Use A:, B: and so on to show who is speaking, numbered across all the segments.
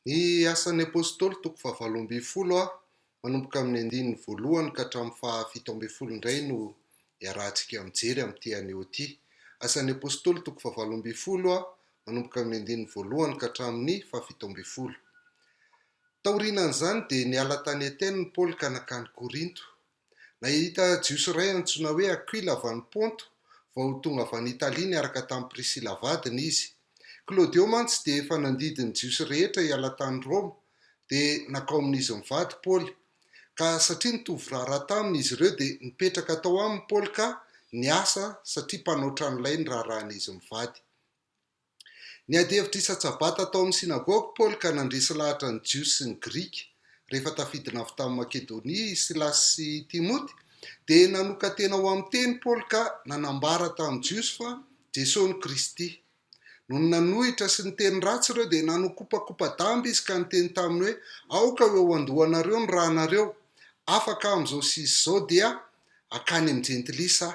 A: Ny asan'ny apôstôly toko fahavalo ambin'ny folo manomboka amin'ny 1 ka hatramin'ny 17 indray no iarahantsika mijery amin'ity anio ity. Asan'ny apôstôly toko fahavalo ambin'ny folo manomboka amin'ny 1 ka hatramin'ny 17. Taorinan'izany dia niala tany Atène ny Paoly ka nakany Korinto. Nahita jiosy iray antsoina hoe Aquila avy any Ponto, vao tonga avy any Italia niaraka tamin'ny Priscilla vadiny izy. Claudio mantsy dia efa nandidiny jiosy rehetra hiala tany Roma, dia nakao amin'izy mivady Paoly. Ka satria nitovy raharaha taminy izy ireo dia nipetraka tao aminy Paoly ka niasa satria mpanao tranolay ny raharahan'izy mivady. Niady hevitra hisatsabata tao amin'ny sinagoga Paoly ka nandresy lahatra ny jiosy sy ny Grika. Rehefa tafidina avy tamin'ny Makedonia Silasy sy Timoty dia nanoka tena ho amin'ny teny Paoly ka nanambara tamin'ny jiosy fa Jesosy no Kristy. Noho nanohitra sy ny teny ratsy ireo dia nanokopakopa-damba izy ka niteny taminy hoe aoka eo andohanareo ny rahanareo, afaka amin'izao sy izao dia akany amin'ny jentilisa.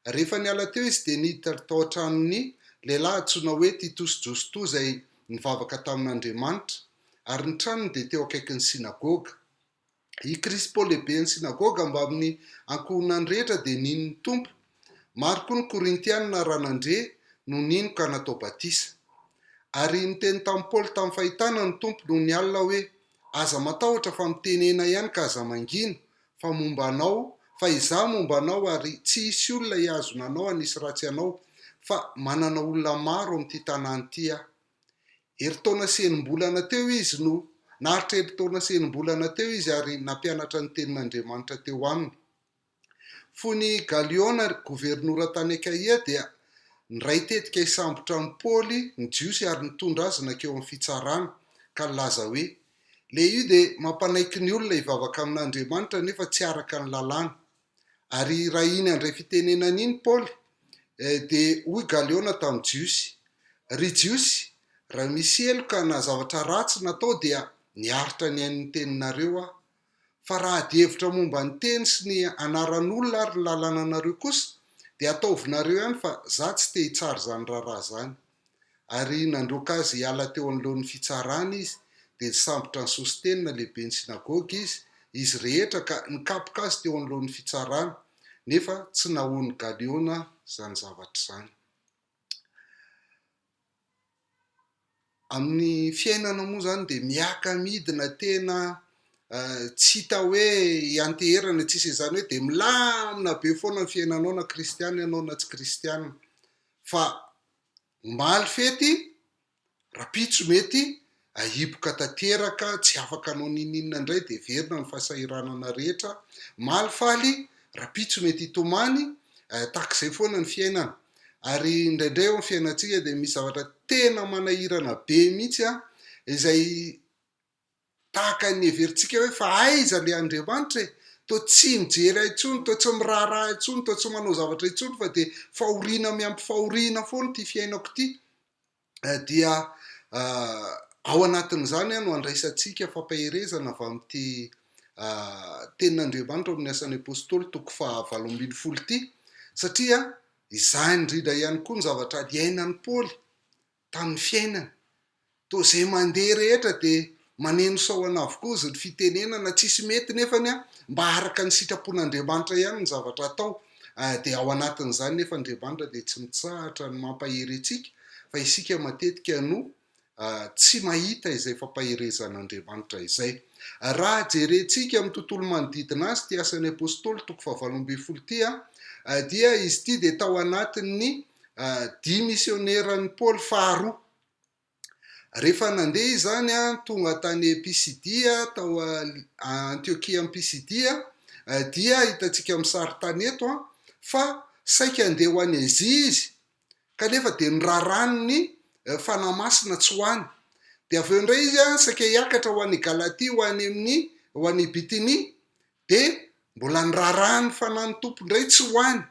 A: Rehefa niala teo izy dia niditra tao an-tranon'ny lehilahy antsoina hoe Titus Josto izay nivavaka tamin'Andriamanitra, ary ny tranony dia teo akaikin'ny sinagoga. I Kristy Paoly lehibe ny sinagoga mba amin'ny ankohonany rehetra dia nino ny tompo. Maro koa ny Korintianina ranandre no nino ka natao batisa. Ary niteny tamin'ny Paoly tamin'ny fahitana ny tompo noho ny alina hoe aza matahotra fa mitenena ihany ka aza mangino fa momba anao, fa izaho momba anao ary tsy hisy olona hiazona anao anisy ratsy anao, fa manana olona maro amin'ity tanàna ity aho. Heritaona sy enim-bolana teo izy no naharitra heritaona sy enim-bolana teo izy ary nampianatra ny tenin'Andriamanitra teo aminy. Fony Galiona gobernora tany Akaia dia niray tetika hisambotra ny Paoly ny jiosy ary nitondra azy nakeo amin'ny fitsarana ka nilaza hoe le io dia mampanaiky ny olona hivavaka amin'Andriamanitra nefa tsy araka ny lalàna. Ary raha iny andray fitenenana iny Paoly dia hoy Galiona tamin'ny jiosy: ry jiosy, raha misy elo ka na zavatra ratsy natao dia niaritra ny ain'ny teninareo aho, fa raha adihevitra momba ny teny sy ny anaran'olona ary ny lalàna anareo kosa dia ataovinareo ihany fa za tsy te hitsara zany raharaha zany. Ary nandroaka azy hiala teo anoloan'ny fitsarana izy dia nisambotra ny Sostena lehibe ny sinagoga izy rehetra ka nikapoka azy teo anoloan'ny fitsarana, nefa tsy nahoany Galiona zany zavatra zany. Amin'ny fiainana moa zany dia miaka midina tena tsy hita hoe hianteherana tsisy izany hoe dia milamina be foana ny fiainanao na kristiana ianao na tsy kristiana, fa maly fety rapitso mety hiboka tanteraka, tsy afaka anao nininina indray dia verina ny fahasahiranana rehetra. Maly faly rapitso mety hitomany, takizay foana ny fiainana. Ary indraindray eo amin'ny fiainantsika dia misy zavatra tena manahirana be mihitsy izay tahaka ny heverintsika hoe fa aiza le Andriamanitra toa tsy mijery intsony, toa tsy miraharaha intsony, toa tsy manao zavatra intsony, fa dia fahoriana miampy fahoriana foana ity fiainako ity. Dia ao anatin'izany no andraisantsika fampaherezana avy amin'ity tenin'Andriamanitra amin'ny asan'ny apôstôly toko fahavalo ambin'ny folo ity, satria izany indrindra ihany koa ny zavatra liainan'ny Paoly tamin'ny fiainana. Toa izay mandeha rehetra dia maneno saoana avokoa izy ny fitenenana tsisy mety nefany mba araka ny sitrapon'Andriamanitra ihany ny zavatra atao. Dia ao anatin'izany nefa Andriamanitra dia tsy mitsahatra ny mampahery antsika, fa isika matetika no tsy mahita izay fampaherezan'Andriamanitra izay. Raha jerentsika amin'ny tontolo manodidina azy ty asan'ny apôstôly toko fahavalo ambin'ny folo ity dia izy ity dia tao anatin'ny 10 misioneran'ny Paoly faharoa. Rehefa nandeha izany tonga tany Pisidia, tao Antiokia amin'ny Pisidia, dia hitantsika amin'ny sarin-tany eto fa saika andeha ho any Azia izy, kanefa dia nirarany ny fanamasina tsy hoany. Dia avy eo indray izy saika hiakatra ho any Galatia, ho any Bitinia, dia mbola nirarany fanahy ny tompo indray tsy hoany.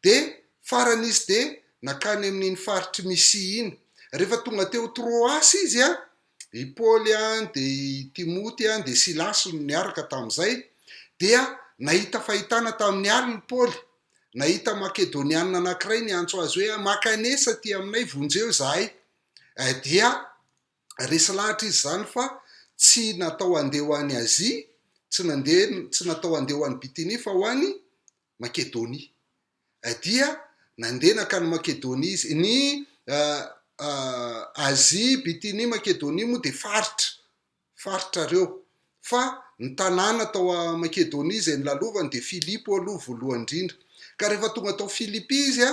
A: Dia faran'izy dia nakany amin'iny faritry misy iny. Rehefa tonga teo Troasy izy i Paoly dia i Timoty dia Silasy no niaraka tamin'izay, dia nahita fahitana tamin'ny alina Paoly, nahita Makedoniana anankiray niantso azy hoe makanesa ty aminay vonjeo zahay. Dia resy lahatra izy zany fa tsy natao andeha ho any Azia, tsy natao andeha ho any Bitiny fa ho any Makedonia. Dia nandeha nakany Makedonia izy. Ny Azia, Bitiny, Makedonia moa de faritra reo, fa ny tanàna tao a Makedonia izay nylalovany de Filipo aloha voalohany indrindra. Ka rehefa tonga tao Filipi izy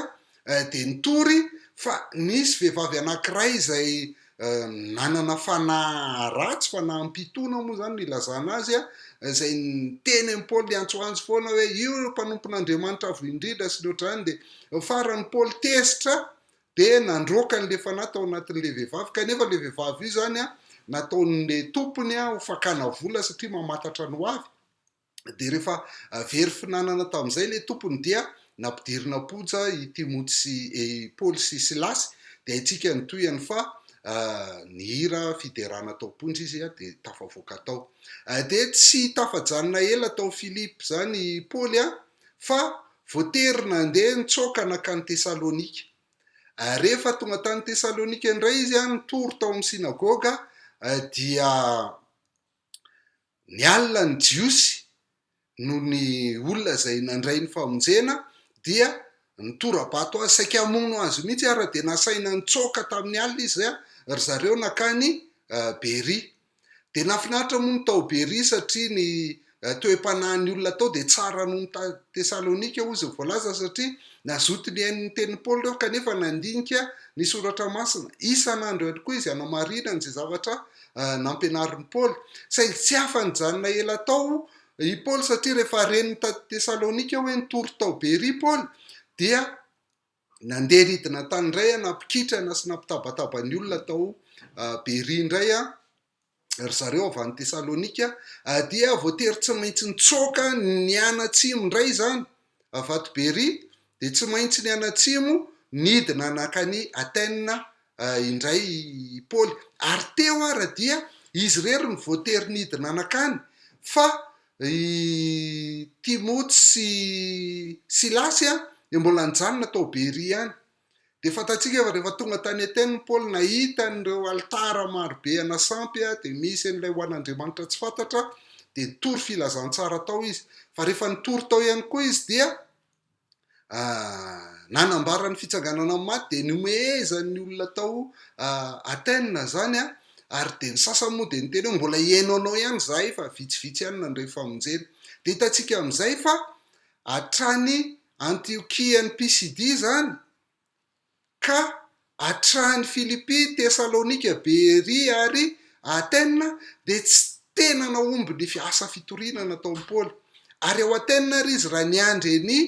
A: de nitory fa nisy vehivavy anankiray izay nanana fanahy ratsy, fanahy ampitona moa zany nilazana azy izay niteny amin'ny Paoly antsoantso foana hoe io mpanompon'Andriamanitra avo indrindra sy ny ohatrany, de farany Paoly tesitra de nandroaka an'le fanahy tao anatin'le vehivavy, kanefa le vehivavy io zany nataon'le tompony ho fakana vola satria mamatatra ny hoavy. De rehefa very finanana tamin'izay le tompony dia nampidirina poja i Timoty sy Paoly sy Silasy, de aitsika nitoyany fa nihira fiderana tao pondra izy de tafavoaka tao. De tsy tafajanona ela tao Filipo zany Paoly fa voatery nandeha nitsoaka nakany Tesalonika. Rehefa tonga tany Tesalonika indray izy nitory tao amin'ny sinagoga, dia ny alina ny jiosy no ny olona izay nandray ny famonjena dia nitorabato azy, saika hamono azy mihitsy ary de nasaina nitsoaka tamin'ny alina izy ry zareo nakany Bery. De nafinaritra moa ny tao Bery satria ny toe-panahin'ny olona tao de tsara noho ny Tesalonika ozy voalaza, satria nazoto ny ain'ny teny Paoly reo kanefa nandinika ny soratra masina isan'andro ihany koa izy anamarinany zay zavatra nampianarin'ny Paoly. Saingy tsy afa-nijanona ela tao i Paoly satria rehefa reniny Tesalonika hoe nitory tao Bery Paoly dia nandeha ridina tany indray nampikitrana sy nampitabataba ny olona tao Bery indray ry zareo avy any Tesalonika, dia voatery tsy maintsy nitsoaka ny anatsimo indray zany avato Bery, de tsy maintsy ny anatsimo nidina nakany Atène indray Paoly. Ary teo ara dia izy rery ny voatery nidina nakany, fa Timoty sy Silasy de mbola nijanona tao Bery ihany. De fatatsika fa rehefa tonga tany Atène Paoly nahita an'ireo altara marobe anasampy de misy an'ilay ho an'Andriamanitra tsy fantatra, de nitory filazantsara tao izy. Fa rehefa nitory tao ihany koa izy dia nanambara ny fitsanganana maty de nomezan'ny olona tao Atène zany ary de ny sasany moa de niteny hoe mbola ianao ihany zahay fa vitsivitsy ihany nandray famonjena. De hitantsika amin'izay fa hatrany Antiokian'ny Pisidia zany ka hatrany Filipi, Tesalonika, Bery ary Atène de tsy tena naomby ny asa fitorinana nataon'ny Paoly. Ary ao Atène ary izy raha niandry ny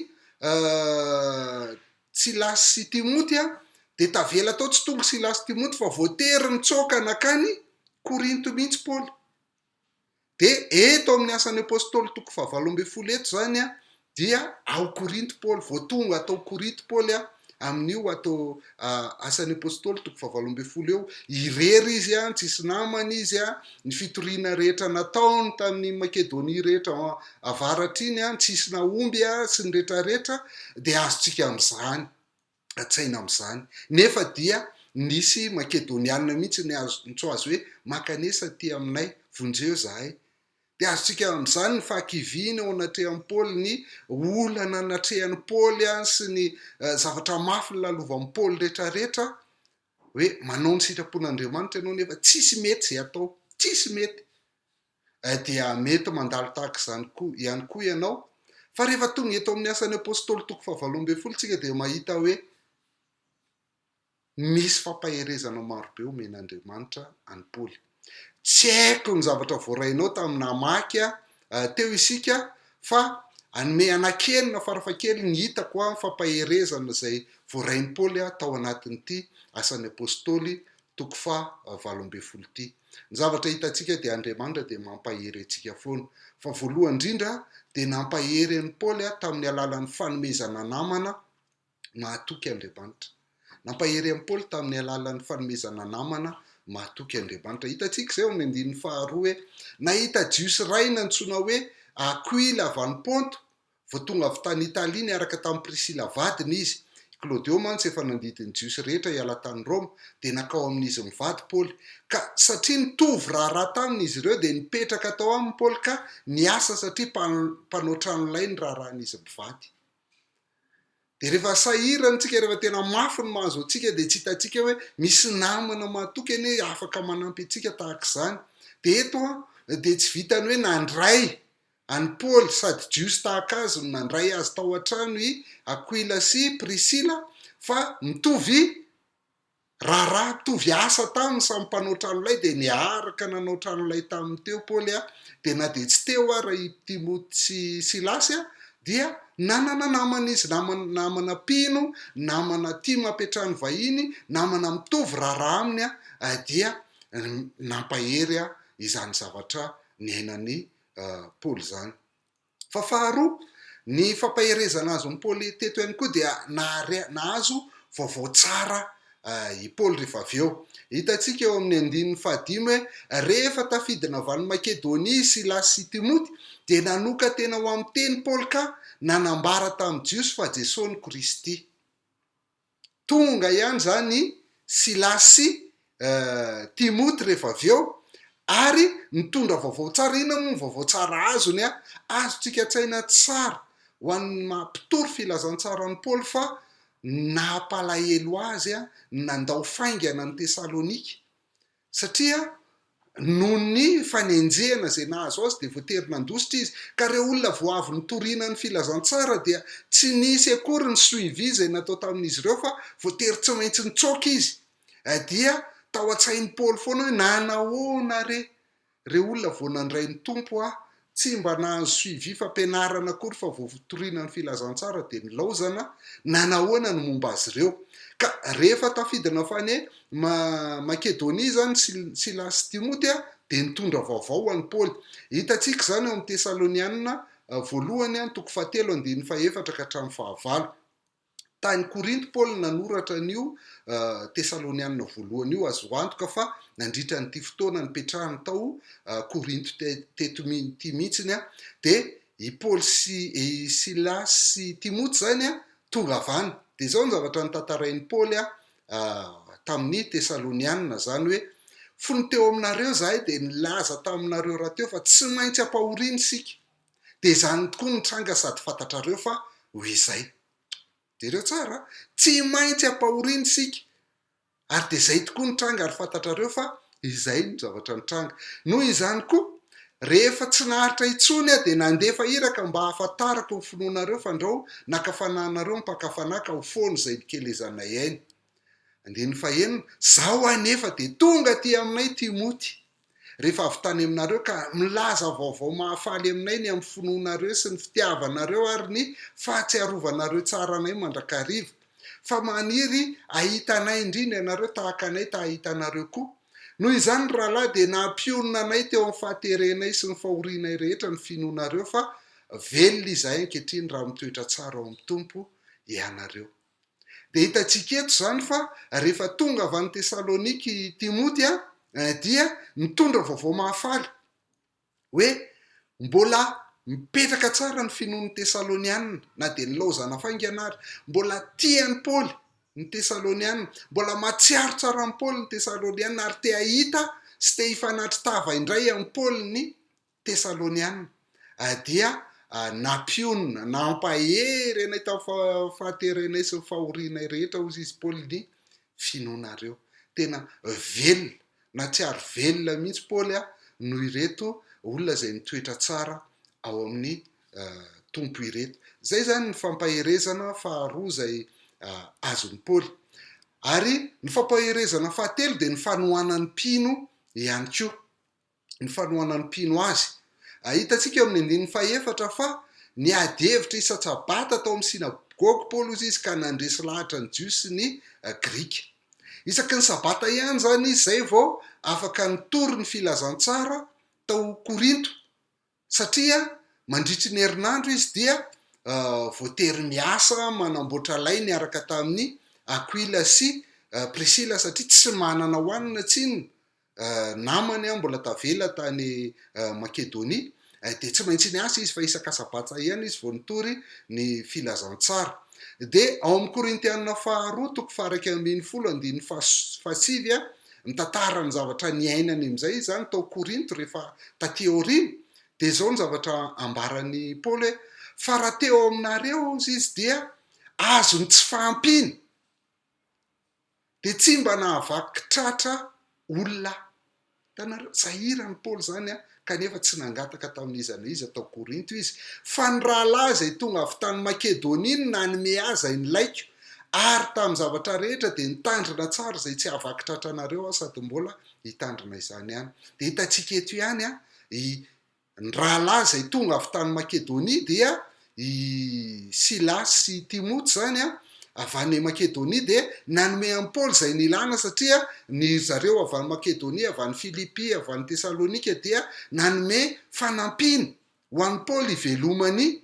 A: Silasy sy Timoty de tavela tao tsy tonga Silasy Timoty fa voatery nitsoaka nakany Korinto mihitsy Paoly. De eto amin'ny asan'ny apôstôly toko 17 eto zany dia ao Korinto Paoly, voatonga atao Korinto Paoly amin'io atao asan'ny apôstôly toko 17 eo. Irery izy tsisy namana izy ny fitoriana rehetra nataony tamin'ny Makedonia rehetra avaratra iny tsisy naomby sy ny rehetrarehetra, de azotsika amin'izany atsaina amin'izany. Nefa dia nisy Makedoniana mihitsy ny nitso azy hoe makanesa ty aminay vonjeo zahay. De azotsika amin'izany ny fahakiviana ao anatrehan'ny Paoly, ny olana natrehan'ny Paoly sy ny zavatra mafy lalovan'ny Paoly rehetrarehetra hoe manao ny sitrapon'Andriamanitra ianao nefa tsisy mety zay atao, tsisy mety. Dia mety mandalo tahaka izany ihany koa ianao. Fa rehefa tonga eto amin'ny asan'ny apôstôly toko 17 tsika de mahita hoe misy fampaherezana marobe omen'Andriamanitra any Paoly. Tsy haiko ny zavatra voarainao tamin'ny namaky teo isika, fa anome anankely farafakely ny hitako fampaherezana zay voarain'ny Paoly tao anatin'ity asan'ny apôstôly toko 17 ty. Ny zavatra hitantsika de Andriamanitra de mampahery antsika foana. Fa voalohany indrindra de nampahery an'i Paoly tamin'ny alalan'ny fanomezana namana mahatoky Andriamanitra. Nampahery an'i Paoly tamin'ny alalan'ny fanomezana namana mahatoky Andriamanitra. Hitantsika zay amin'ny 2 hoe nahita jiosy ray nantsoina hoe Aquila avy any Ponto, vao tonga avy tany Italia niaraka tamin'ny Priscilla vadiny izy. Claudio mantsy efa nandidiny jiosy rehetra hiala tany Roma dia nakao amin'izy mivady Paoly ka satria nitovy raharaha taminy izy ireo dia nipetraka tao aminy Paoly ka niasa satria mpanao tranolay ny raharan'izy mivady. Dia rehefa sahirantsika rehefa tena mafy ny mahazo antsika dia tsy hitantsika hoe misy namana mahatoky anie afaka manampy antsika tahaka izany. Dia eto dia tsy vitany hoe nandray any Paoly sady jiosy tahaka azy nandray azy tao an-trano i Aquila sy Priscilla fa mitovy raharaha mitovy asa taminy samy mpanao tranolay dia niaraka nanao tranolay taminy teo Paoly dia na dia tsy teo ara i Timoty sy Silasy dia nanana namana izy, namana mpino, namana tia mampiatrany vahiny, namana mitovy raharaha aminy dia nampahery izany zavatra niainany Paoly zany. Fa faharoa ny fampaherezana azy ny Paoly teto ihany koa dia nahazo vaovao tsara i Paoly rehefa avy eo. Hitantsika eo amin'ny 15 hoe rehefa tafidina avy any Makedonia Silasy sy Timoty dia nanoka tena ho amin'ny teny Paoly ka nanambara tamin'ny jiosy fa Jesosy Kristy. Tonga ihany zany Silasy sy Timoty rehefa avy eo ary nitondra vaovao tsara. Inona moa vaovao tsara azony azotsika tsaina tsara ho an'ny mampitory filazantsara ny Paoly fa nampalahelo azy nandao faingana ny Tesalonika satria noho ny fanenjehana izay nahazo azy dia voatery nandositra izy ka reo olona vao avy nitoriana ny filazantsara dia tsy nisy akory ny suivi izay natao tamin'izy ireo fa voatery tsy maintsy nitsoaka izy dia tao an-tsain'ny Paoly foana hoe nanahoana reo olona vao nandray ny tompo tsy mba nahazo suivi fampianarana akory fa vao toriana ny filazantsara dia nilaozana nanahoana ny momba azy ireo. Ka rehefa tafidina fany Makedonia zany Silasy sy Timoty dia nitondra vaovao any Paoly. Hitantsika zany eo amin'ny Tesalonianina voalohany 7:4 ka hatramin'ny 9. Tany Korinto Paoly nanoratra an'io Tesalonianina voalohany io azo antoka fa nandritra nyity fotoana nipetrahany tao Korinto teto mihitsiny dia i Paoly sy Silasy sy Timoty zany tonga avany. Dia zao ny zavatra nitantarain'ny Paoly tamin'ny Tesalonianina zany hoe fony teo aminareo zahay dia nilaza taminareo raha teo fa tsy maintsy ampahoriana isika dia izany tokoa nitranga sady fantatrareo fa ho izay. Dia reo tsara tsy maintsy ampahoriana isika ary dia izay tokoa nitranga ary fantatrareo fa izay ny zavatra nitranga. Noho izany koa rehefa tsy naharitra itsony dia nandefa iraka mba hahafantarako ny finoanareo fandrao nakafananareo mpakafanaka ho foana izay nikelezana iainy. 19 zaho anefa dia tonga ty aminay Timoty rehefa avy tany aminareo ka milaza vaovao mahafaly aminay ny amin'ny finoanareo sy ny fitiavanareo ary ny fahatsiarovanareo tsaranay mandrakariva fa maniry ahitanay indrindra ianareo tahaka anay tahitanareo koa. Noho izany rahalahy dia nampionona anay teo amin'ny fahaterenay sy ny fahorianay rehetra ny finoanareo fa velona izay ankehitriny raha mitoetra tsara ao amin'ny tompo ianareo. Dia hitantsika eto zany fa rehefa tonga avy any Tesalonika Timoty dia mitondra vaovao mahafaly hoe mbola mipetraka tsara ny finoan'ny Tesalonianina na dia nilaozana fainganary mbola tiany Paoly ny Tesalonianina mbola matsiaro tsara ny Paoly ny Tesalonianina ary te ahita sy te hifanatry tava indray amin'ny Paoly ny Tesalonianina dia nampionona nampahery anay tamin'ny fahaterenay sy ny fahorianay rehetra hozy izy Paoly ny finoanareo. Tena velona na tsiaro velona mihitsy Paoly noho ireto olona izay nitoetra tsara ao amin'ny tompo ireto. Zay zany ny fampaherezana faharoa izay azon'ny Paoly. Ary ny fampaherezana fahatelo dia ny fanohanan'ny mpino ihany koa. Ny fanohanan'ny mpino azy hitantsika amin'ny 14 fa niady hevitra isa-tsabata tao amin'ny sinagogy Paoly ozy izy ka nandresy lahatra ny jiosy sy ny Grika. Isaky ny sabata ihany zany izy zay vao afaka nitory ny filazantsara tao Korinto satria mandritry ny herinandro izy dia voatery miasa manamboatra lay niaraka tamin'ny Aquila sy Priscilla satria tsy manana hoanina tsinona namany mbola tavela tany Makedonia dia tsy maintsy niasa izy fa isaka sabata ihany izy vao nitory ny filazantsara. De ao amin'ny Korintianina 2:1-10 mitantara ny zavatra niainany am'izay zany tao Korinto rehefa taty aoriny. De zao ny zavatra ambarany Paoly hoe fa raha teo aminareo izy dia azony tsy fahampiny de tsy mba nahavaky tratra olona tanareo. Sahirany Paoly zany kanefa tsy nangataka tamin'izana izy atao Korinto izy, fa ny rahalahy zay tonga avy tany Makedonia nanome azy ny laiko ary tamin'ny zavatra rehetra de nitandrina tsara zay tsy havaky tratra anareo sady mbola hitandrina izany ihany. De hitantsika eto ihany ny rahalahy zay tonga avy tany Makedonia dia i Silas sy Timoty zany avy any Makedonia de nanome an Paoly zay nilana satria ny zareo avy any Makedonia, avy any Filipy, avy any Tesalonika dia nanome fanampiny ho an'ny Paoly ivelomany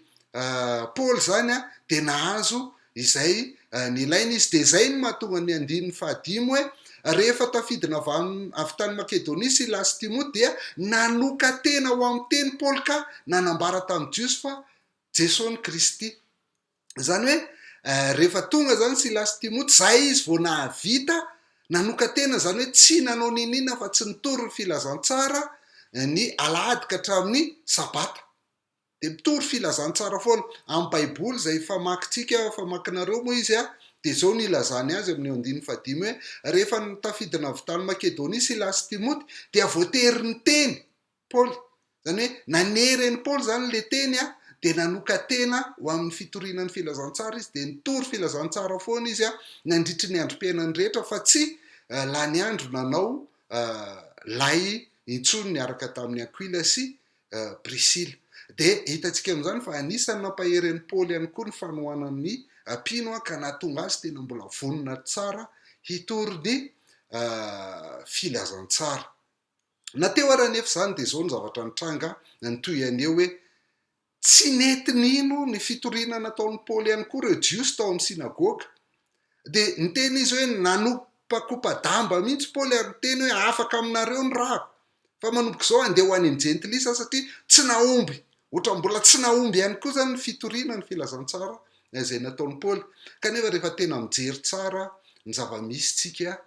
A: Paoly zany de nahazo izay nilainy izy. De zay ny mahatonga ny 5 hoe rehefa tafidina avy tany Makedonia Silas sy Timoty dia nanoka tena ho amin'ny teny Paoly ka nanambara tamin'ny Jiosy fa Jesosy Kristy. Zany hoe rehefa tonga zany Silas sy Timoty zay izy vao nahavita nanoka tena, zany hoe tsy nanao ninina fa tsy nitory ny filazantsara ny alahady ka hatramin'ny sabata. De mitory filazantsara foana amin'ny Baiboly zay famakinareo moa izy de zao nilazany azy amin'ny 5 hoe rehefa tafidina avy tany Makedonia Silas sy Timoty dia voatery ny teny Paoly, zany hoe nanereny Paoly zany le teny de nanoka tena ho amin'ny fitorinan'ny filazantsara izy de nitory filazantsara foana izy nandritry ny androm-piainany rehetra fa tsy lany andro nanao lay intsony niaraka tamin'ny Aquila sy Priscilla. De hitantsika am'zany fa anisany nampaheren'ny Paoly ihany koa ny Fanohanan'ny mpino ka nahatonga azy tena mbola vonona tsara hitory ny filazantsara. Nateo aranefa zany de zao ny zavatra nitranga nytoy aneo hoe tsy nety nino ny fitoriana nataon'ny Paoly ihany koa reo jiosy tao amin'ny sinagoga. De niteny izy hoe nanopakopa-damba mihitsy Paoly ary teny hoe afaka aminareo ny rahako fa manomboka zao andeha ho any amin'ny jentilisa satria tsy naomby, ohatra mbola tsy naomby ihany koa zany ny fitoriana ny filazantsara zay nataon'ny Paoly. Kanefa rehefa tena mijery tsara ny zava-misy tsika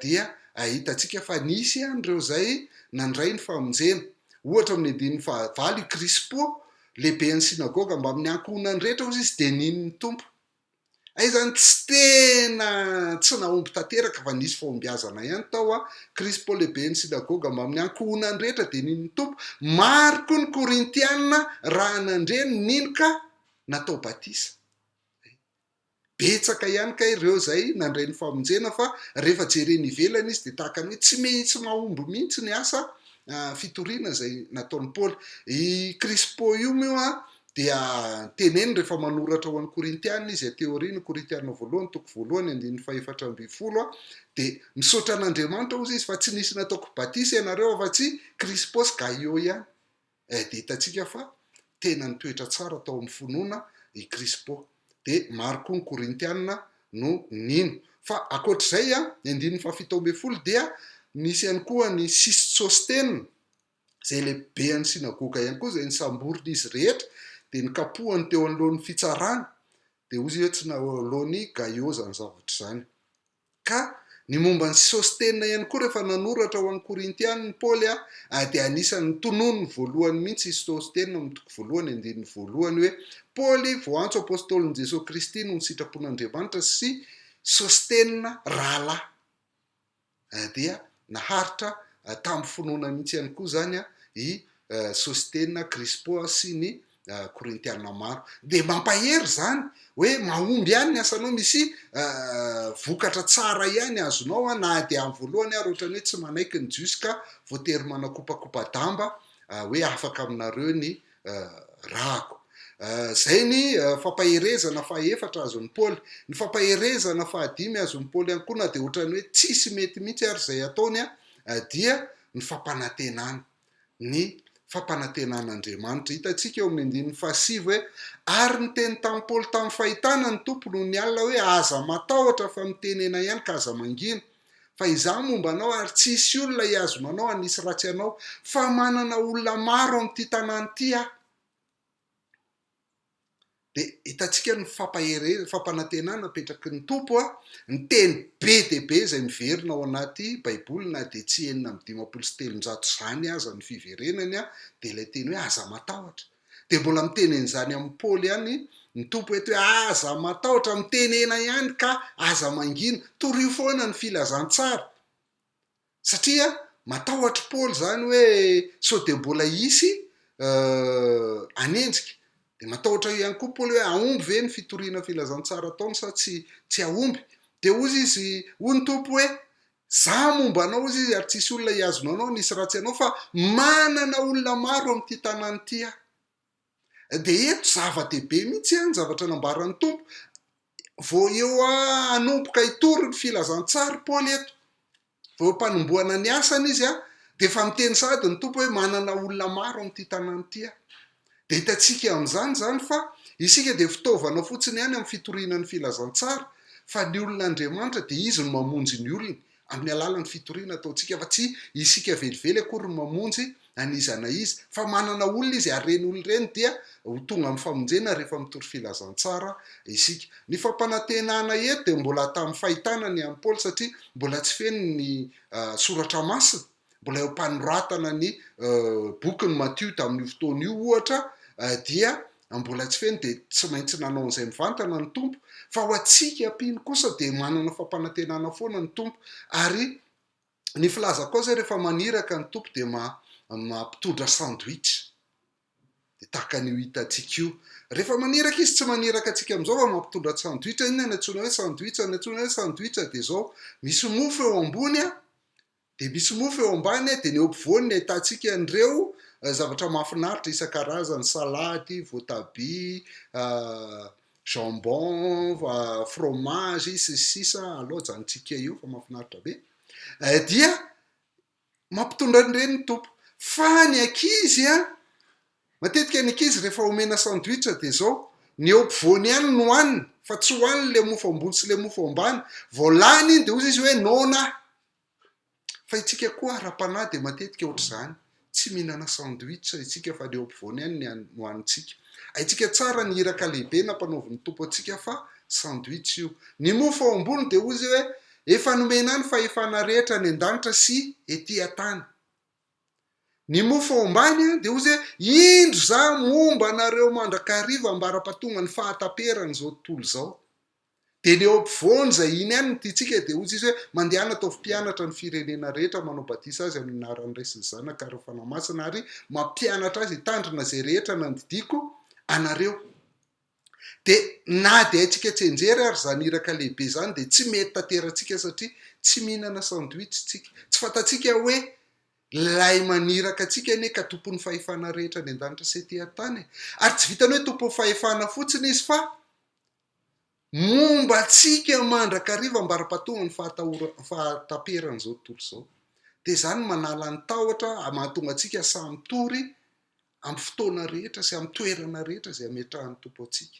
A: dia hitantsika fa nisy an'ireo zay nandray ny famonjena. Ohatra amin'ny 5 i Krispo lehibe ny sinagoga mba amin'ny ankohonany rehetra ozy izy de nin'ny tompo. Zany tsy tena tsy naomby tanteraka fa nisy fahombiazana ihany tao Krispo lehibe ny sinagoga mba amin'ny ankohonany rehetra de nin'ny tompo. Maro koa ny Korintianina raha nandreny nino ka natao batisa. Betsaka ihany ka ireo zay nandray ny famonjena fa rehefa jereny ivelany izy de tahaka ny hoe tsy mahomby mihitsy ny asa fitoriana zay nataon'ny Paoly. I Krispo io moa dia teneny rehefa manoratra ho an'ny Korintianina izy teoriana Korintianina 1:1-4 de misaotra an'Andriamanitra ozy izy fa tsy nisy nataoko batisa ianareo fa tsy Krispo sy Gaio ihany. De hitantsika fa tena nitoetra tsara tao amin'ny finoana i Krispo. De maro koa ny Korintianina no nino. Fa akoatr'izay 7 dia nisy ihany koa ny Sostena zay lehibe any sinagoga ihany koa zay nisamboriny izy rehetra de nikapohany teo anoloan'ny fitsarana de ozy hoe tsy naoloany Gaio zany zavatra zany. Ka ny momba ny Sostena ihany koa rehefa nanoratra ho an'ny Korintianina ny Paoly de anisan'ny tonono voalohany mihitsy Sostena amin'ny 1:1 hoe Paoly voantso apôstôlin'i Jesosy Kristy no ny sitrapon'Andriamanitra sy Sostena rahalahy. Dia naharitra tamin'ny finoana mihitsy ihany koa zany i Sostena, Krispo sy ny Korintianina maro. De mampahery zany hoe mahomby ihany ny asanao, misy vokatra tsara ihany azonao na de amin'ny voalohany ary ohatrany hoe tsy manaiky ny jiosy ka voatery manakopakopa-damba hoe afaka aminareo ny rahako. Zay ny fampaherezana faha-4 azon'ny Paoly. Ny fampaherezana faha-5 azon'ny Paoly ihany koa na de ohatrany hoe tsisy mety mihitsy ary zay ataony dia ny fampanantenana, ny fampanantenan'Andriamanitra. Hitantsika eo amin'ny 7 hoe ary niteny tamin'ny Paoly tamin'ny fahitana ny tompo noho ny alina hoe aza matahotra fa mitenena ihany ka aza mangina fa izaho momba anao ary tsisy olona hiazona anao hanisy ratsy anao fa manana olona maro amin'ity tanàna ity De hitantsika ny fampanantenana petraky ny tompo ny teny be deaibe zay miverina ao anaty baiboly na de tsy 413 zany aza ny fiverenany de ilay teny hoe aza matahotra. De mbola mitenen'izany amin'ny Paoly ihany ny tompo eto hoe aza matahotra mitenena ihany ka aza mangina, torio foana ny filazantsara. Satria matahotra Paoly zany hoe sao de mbola isy anenjika. De matahotra ihany koa Paoly hoe aomby ve ny fitoriana filazantsara ataony sa tsy aomby. De ozy izy ny tompo hoe za momba anao ozy izy ary tsisy olona hiazona anao nisy ratsy anao fa manana olona maro amin'ity tanàny ity. De eto zava-dehibe mihitsy ny zavatra nambaran'ny tompo. Vao eo anomboka hitory ny filazantsara Paoly eto. Vao mpanomboana ny asany izy de fa miteny sady ny tompo hoe manana olona maro amin'ity tanàny ity. De hitantsika amin'izany zany fa isika de fitaovana fotsiny ihany amin'ny fitoriana ny filazantsara, fa ny olon'Andriamanitra de izy no mamonjy ny olona amin'ny alalan'ny fitoriana ataontsika, fa tsy isika velively akory ny mamonjy anizana izy, fa manana olona izy areny olona reny dia ho tonga amin'ny famonjena rehefa mitory filazantsara isika. Ny fampanantenana eto de mbola tamin'ny fahitana ny amin'ny Paoly satria mbola tsy feno ny soratra masina, mbola eo mpanoratana ny bokyny Matthieu tamin'io fotoana io ohatra, dia mbola tsy feno de tsy maintsy nanao an'izay mivantana ny tompo, fa ho atsika mpino kosa de manana fampanantenana foana ny tompo. Ary ny filaza koa zay rehefa maniraka ny tompo de mampitondra sandwich. De tahaka an'io hitantsika io. Rehefa maniraka izy tsy maniraka atsika amin'izao fa mampitondra sandwich, iny ny antsoina hoe sandwich, ny antsoina hoe sandwich de zao misy mofo eo ambony de misy mofo eo ambany de ny eo ampovoany ahitantsika an'ireo zavatra mahafinaritra isan-karazany, salady, voatabia, jambon, fromage, sisa aloha janontsika io fa mahafinaritra be. Dia mampitondra an'ireny ny tompo. Fa ny ankizy matetika ny ankizy rehefa omena sandwich de zao ny eo ampovoany ihany no hoaniny, fa tsy hoaniny le mofo ambony sy le mofo ambany. Vao lany iny de ozy izy hoe nona. Fa itsika koa ara-panahy de matetika ohatr'izany, tsy mihinana sandwich itsika fa le eo ampovoany ihany no hoanitsika. Aitsika tsara ny iraka lehibe nampanaovin'ny tompo atsika fa sandwich io. Ny mofo ao ambony de ozy hoe efa nomena ny fahefana rehetra ny an-danitra sy ety an-tany. Ny mofo ao ambany de ozy hoe indro za momba anareo mandrakariva ambara-pahatonga ny fahataperany zao tontolo zao. De ny eo ampovoany zay iny ihany titsika de ozy izy hoe mandeha ataovy mpianatra ny firenena rehetra manao batisa azy amin'ny anaran'ny Ray sy ny Zanaka ary ny Fanahy Masina, ary mampianatra azy hitandrina zay rehetra nandidiko anareo. De na de aitsika tsy enjery ary zany iraka lehibe zany de tsy mety tanteratsika satria tsy mihinana sandwich tsika. Tsy fantatsika hoe lay maniraka atsika ane ka tompon'ny fahefana rehetra ny an-danitra sy ety an-tany. Ary tsy vitany hoe tompon'ny fahefana fotsiny izy fa momba atsika mandrakariva ambara-pahatonga ny fahataperany zao tontolo zao. De zany manala ny tahotra mahatonga atsika samy tory amin'ny fotoana rehetra sy amin'ny toerana rehetra zay ametrahan'ny tompo atsika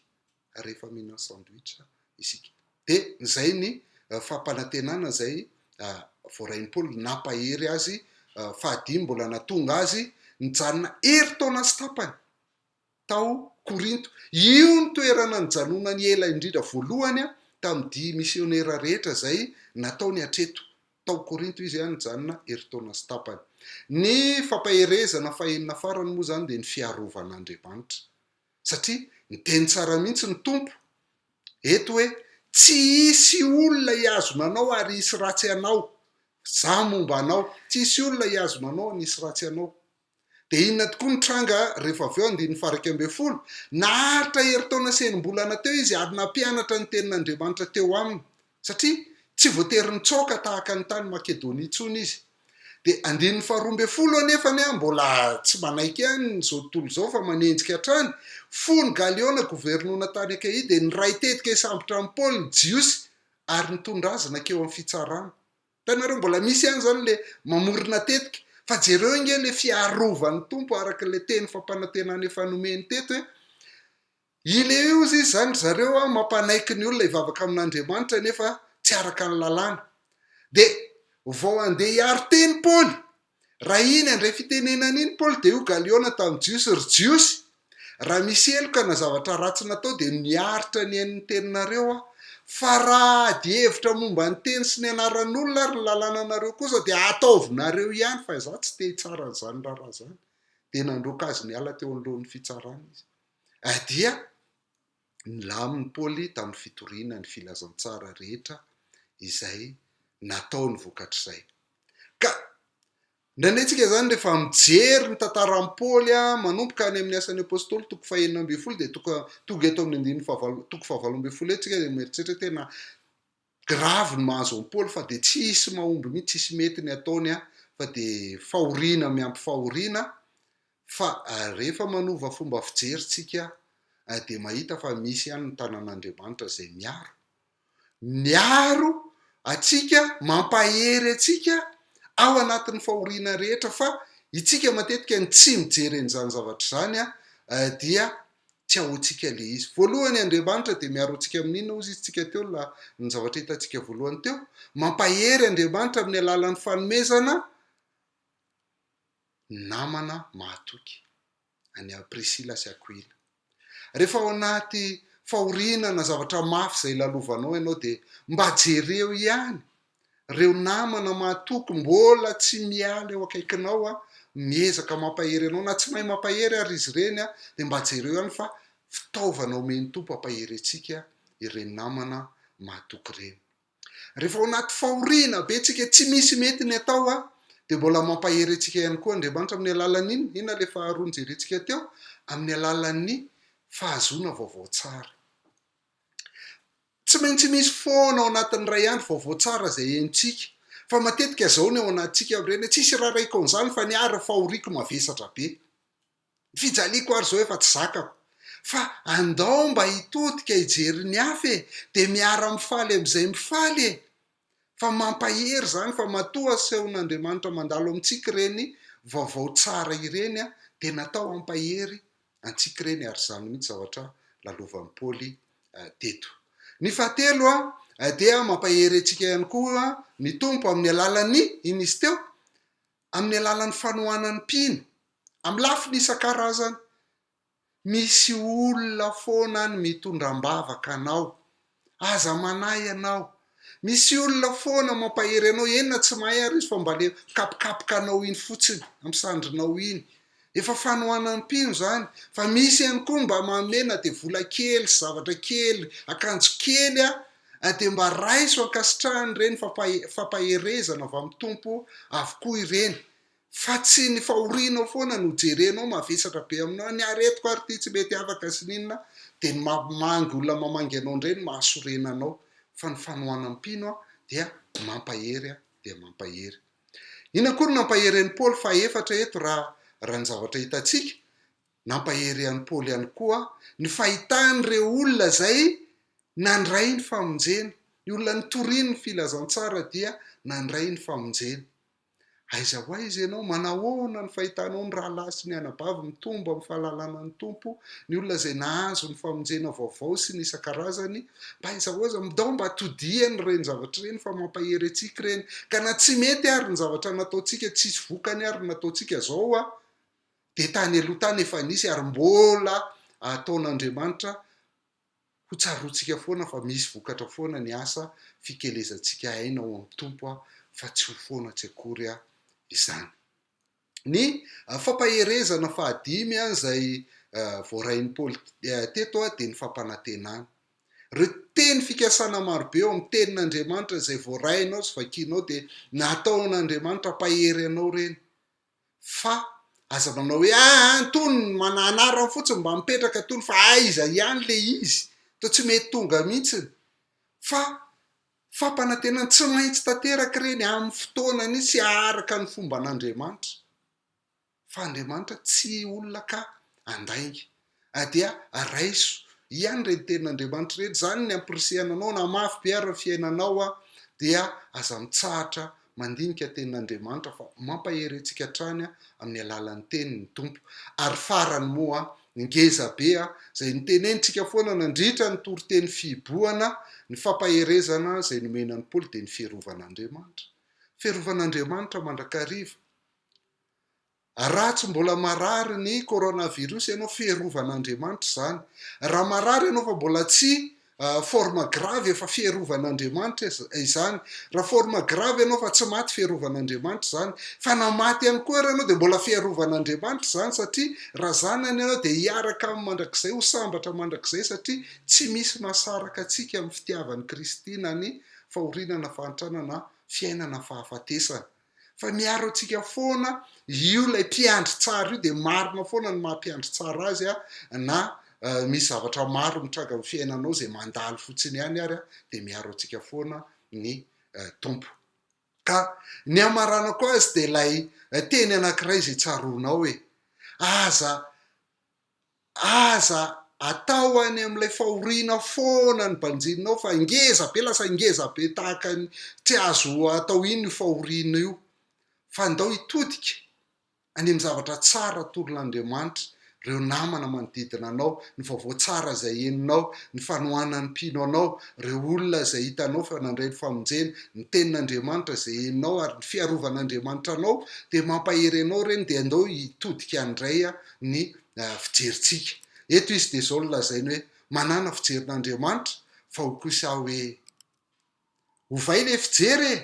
A: rehefa mihinana sandwich isika. De zay ny fampanantenana zay voarain'ny Paoly nampahery azy fahadimy mbola natonga azy nijanona eritaona sy tapany tao Korinto. Io ny toerana nijanona ny ela indrindra voalohany tamin'ny 10 misionera rehetra zay nataony hatreto tao Korinto. Izy ihany nijanona eritaona sy tapany. Ny fampaherezana fahenina farany moa zany de ny fiarovan'Andriamanitra, satria ny teny tsara mihitsy ny tompo eto hoe tsy hisy olona hiazona anao ary hisy ratsy anao. Za momba anao, tsy hisy olona hiazona anao nisy ratsy anao. De inona tokoa ny tranga rehefa avy eo 112 naharitra eritaona sy enim-bolana teo izy ary nampianatra ny tenin'Andriamanitra teo aminy, satria tsy voatery nitsoaka tahaka ny tany Makedonia intsony izy. De 112 anefany mbola tsy manaiky ihany zao tontolo zao fa manenjika hatrany. Fony Galiona gouvernoina tany Akaia de ny ray tetika isambotra amin'ny Paoly jiosy ary nitondra azy nakeo amin'ny fitsarana. Tanareo mbola misy ihany zany le mamorona tetika. Fa jereo inge le fiarovan'ny tompo araka le teny fampanantenana efa nomeny teto hoe ilay io izy zany zareo mampanaiky ny olona hivavaka amin'Andriamanitra nefa tsy araka ny lalàna. De vao andeha hiaro teny Paoly, raha iny andray fitenenana iny Paoly de io Galiona tamin'ny jiosy ry jiosy, raha misy eloka na zavatra ratsy natao de niaritra ny ain'ny teninareo fa raha ady hevitra momba ny teny sy ny anaran'olona ary ny lalànanareo kosa de ataovinareo ihany fa za tsy te hitsara zany raha zany de nandroaka azy ny ala teo alohan'ny fitsarana izy dia nilamin'ny Paoly tamin'ny fitoriana ny filazantsara rehetra izay natao ny vokatr'izay ka nanetsika zany rehefa mijery ny tantaran'ny Paoly manomboka any amin'ny asan'ny apôstôly toko 12 de tonga eto amin'ny toko 17 etsika de mieritreritra tena gravy ny mahazo an'i Paoly fa de tsisy mahomby mihitsy tsisy mety ny ataony fa de fahoriana miampy fahoriana fa rehefa manova fomba fijery tsika de mahita fa misy ihany ny tanan'Andriamanitra zay miaro atsika mampahery atsika ao anatin'ny fahoriana rehetra fa itsika matetika ny tsy mijery an'izany zavatra zany dia tsy ahoantsika le izy voalohany Andriamanitra de miaro atsika amin'inona ozy izy tsika teo ny zavatra hitantsika voalohany teo mampahery Andriamanitra amin'ny alalan'ny fanomezana namana mahatoky any Priscilla sy Aquila rehefa ao anaty fahoriana na zavatra mafy zay lalovanao ianao de mba jereo ihany reo namana mahatoky mbola tsy miala eo akaikinao miezaka mampahery anao na tsy mahay mampahery ary izy ireny de mba jereo ihany fa fitaovana omeny tompo ampahery atsika ireny namana mahatoky ireny rehefa ao anaty fahoriana be tsika tsy misy mety ny atao de mbola mampahery atsika ihany koa Andriamanitra amin'ny alalan'iny ina le faharoa nijerentsika teo amin'ny alalan'ny fahazoana vaovao tsara tsy maintsy misy foana ao anatin'ny ray andro vaovao tsara zay hentsika fa matetika zao ny ao anatsika ireny tsisy raha raiko an'izany fa ny ary fahoriako mavesatra be fijaliako ary zao efa tsy zakako fa andao mba hitodika hijery ny hafa de miara mifaly am'izay mifaly fa mampahery zany fa matoa sehon'Andriamanitra mandalo amintsika ireny vaovao tsara ireny de natao ampahery antsika ireny ary zany mihitsy zavatra lalovan'ny Paoly teto ny fahatelo dia mampahery atsika ihany koa ny tompo amin'ny alalan'ny iny izy teo amin'ny alalan'ny Fanohanan'ny mpino amin'ny lafiny isan-karazany misy olona foana ny mitondram-bavaka anao aza manahy ianao misy olona foana mampahery anao enina tsy mahay ary izy fa mba le kapokapoka anao iny fotsiny amin'ny sandrinao iny efa Fanohanan'ny mpino zany fa misy ihany koa mba mamena de vola kely sy zavatra kely akanjo kely de mba raiso ankasitrahany ireny fampaherezana avy amin'ny tompo avokoa ireny fa tsy ny fahorianao foana no jerenao mavesatra be aminao ny aretiko ary ty tsy mety afaka sy ninona de ny mangy olona mamangy anao indray ny mahasorena anao fa ny Fanohanan'ny mpino dia mampahery dia mampahery ina koa no nampahery an'i Paoly fa efatra eto raha ny zavatra hitantsika nampahery an'i Paoly ihany koa ny fahitany reo olona zay nandray ny famonjena ny olona nitoriany ny filazantsara dia nandray ny famonjena aiza ho aiza ianao manahoana ny fahitanao ny rahalahy sy ny anabavy mitombo amin'ny fahalalana ny tompo ny olona zay nahazo ny famonjena vaovao sy ny isan-karazany mba aiza ho aiza midao mba todiany reny zavatra reny fa mampahery atsika reny ka na tsy mety ary ny zavatra nataontsika tsisy vokany ary nataontsika zao de tany aloha tany efa nisy ary mbola ataon'Andriamanitra ho tsaroantsika foana fa misy vokatra foana ny asa fikelezantsika aina ao amin'ny tompo fa tsy ho foana tsy akory izany ny fampaherezana fahadimy zay voarain'ny Paoly teto de ny fampanantenana reo teny fikasana marobe eo amin'ny tenin'Andriamanitra zay voarainao sy vakinao de nataon'Andriamanitra pahery anao reny fa aza manao hoe antony mananarany fotsiny mba mipetraka tony fa aiza ihany le izy to tsy mety tonga mihitsiny fa fampanantenana tsy maintsy tanteraka reny amin'ny fotoanany sy araka ny fomba an'Andriamanitra fa Andriamanitra tsy olona ka andaingy dia raiso ihany reny tenin'Andriamanitra reny zany ny ampirisihana anao na mafy be ary fiainanao dia aza mitsahatra mandinika tenin'Andriamanitra fa mampahery atsika hatrany amin'ny alalan'ny tenin'ny tompo ary farany moa ngeza be zay nitenenitsika foana nandritra ny toriteny fiboana ny fampaherezana zay nomenan'ny Paoly de ny fierovan'Andriamanitra fierovan'Andriamanitra mandrakariva raha tsy mbola marary ny coronavirus ianao fiarovan'Andriamanitra zany. Raha marary ianao fa mbola tsy forme grave efa fiarovan'Andriamanitra izany. Raha forme grave ianao fa tsy maty fiarovan'Andriamanitra zany. Fa na maty ihany koa ianao de mbola fiarovan'Andriamanitra zany, satria raha zanany ianao de hiaraka amin'ny mandrakizay, ho sambatra mandrakizay, satria tsy misy mahasaraka antsika amin'ny fitiavan'ny Kristina ny fahorinana, fahantrana, fiainana fahafatesana. Fa miaro antsika foana io lay mpiandry tsara io, de marina foana ny mampiandry tsara azy na misy zavatra maro mitranga amin'ny fiainanao zay mandalo fotsiny ihany ary de miaro antsika foana ny tompo. Ka ny amarana koa azy de lay teny anankiray zay tsaronao hoe aza atao any amin'ilay fahoriana foana ny banjininao, fa ingeza be, lasa ingeza be tahaka ny tsy azo atao iny io fahoriana io, fa andao hitodika any amin'ny zavatra tsara tolon'Andriamanitra, reo namana manodidina anao, ny vaovao tsara zay heninao, ny Fanohanan'ny mpino anao, reo olona zay hitanao fa nandray ny famonjena, ny tenin'Andriamanitra zay heninao, ary ny fiarovan'Andriamanitra anao, de mampahery anao reny, de andao hitodika andray ny fijerintsika. Eto izy de zao no lazainy hoe manana fijerin'Andriamanitra, fa ho kosa hoe ovay le fijery